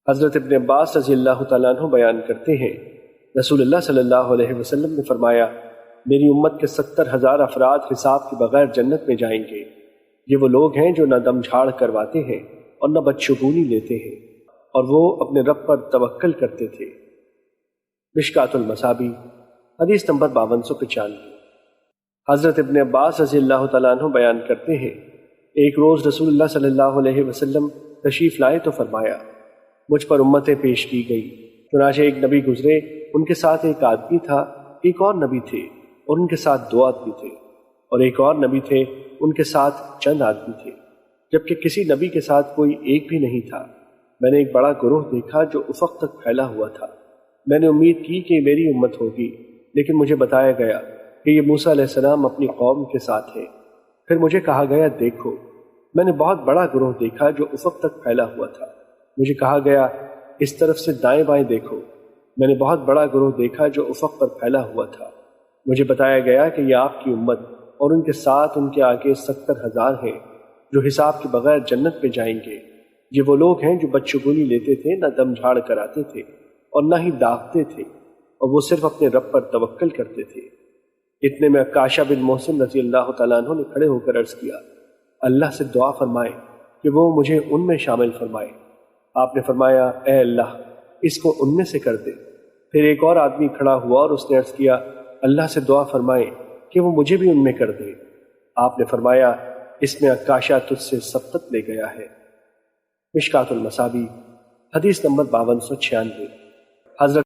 حضرت ابن عباس رضی اللہ تعالیٰ عنہ بیان کرتے ہیں، رسول اللہ صلی اللہ علیہ وسلم نے فرمایا، میری امت کے 70,000 افراد حساب کے بغیر جنت میں جائیں گے۔ یہ وہ لوگ ہیں جو نہ دم جھاڑ کرواتے ہیں اور نہ بدشگونی لیتے ہیں، اور وہ اپنے رب پر توکل کرتے تھے۔ مشکوٰۃ المصابیح حدیث نمبر 5295۔ حضرت ابن عباس رضی اللہ تعالیٰ عنہ بیان کرتے ہیں، ایک روز رسول اللہ صلی اللہ علیہ وسلم تشریف لائے تو فرمایا، مجھ پر امتیں پیش کی گئی۔ چنانچہ ایک نبی گزرے، ان کے ساتھ ایک آدمی تھا، ایک اور نبی تھے اور ان کے ساتھ 2 آدمی تھے، اور ایک اور نبی تھے، ان کے ساتھ چند آدمی تھے، جبکہ کسی نبی کے ساتھ کوئی ایک بھی نہیں تھا۔ میں نے ایک بڑا گروہ دیکھا جو افق تک پھیلا ہوا تھا۔ میں نے امید کی کہ میری امت ہوگی، لیکن مجھے بتایا گیا کہ یہ موسیٰ علیہ السلام اپنی قوم کے ساتھ ہے۔ پھر مجھے کہا گیا، دیکھو، میں نے بہت بڑا گروہ دیکھا جو افق تک پھیلا ہوا تھا۔ مجھے کہا گیا، اس طرف سے دائیں بائیں دیکھو، میں نے بہت بڑا گروہ دیکھا جو افق پر پھیلا ہوا تھا۔ مجھے بتایا گیا کہ یہ آپ کی امت اور ان کے ساتھ ان کے آگے 70,000 ہیں جو حساب کے بغیر جنت میں جائیں گے۔ یہ وہ لوگ ہیں جو بدشگونی لیتے تھے، نہ دم جھاڑ کراتے تھے اور نہ ہی داغتے تھے، اور وہ صرف اپنے رب پر توکل کرتے تھے۔ اتنے میں عکاشہ بن محسن رضی اللہ تعالیٰ عنہ نے کھڑے ہو کر عرض کیا، اللہ سے دعا فرمائے کہ وہ مجھے ان میں شامل فرمائے۔ آپ نے فرمایا، اے اللہ، اس کو ان میں سے کر دے۔ پھر ایک اور آدمی کھڑا ہوا اور اس نے عرض کیا، اللہ سے دعا فرمائے کہ وہ مجھے بھی ان میں کر دے۔ آپ نے فرمایا، اس میں عکاشہ تجھ سے سبقت لے گیا ہے۔ مشکوٰۃ المصابیح حدیث نمبر 5296۔ حضرت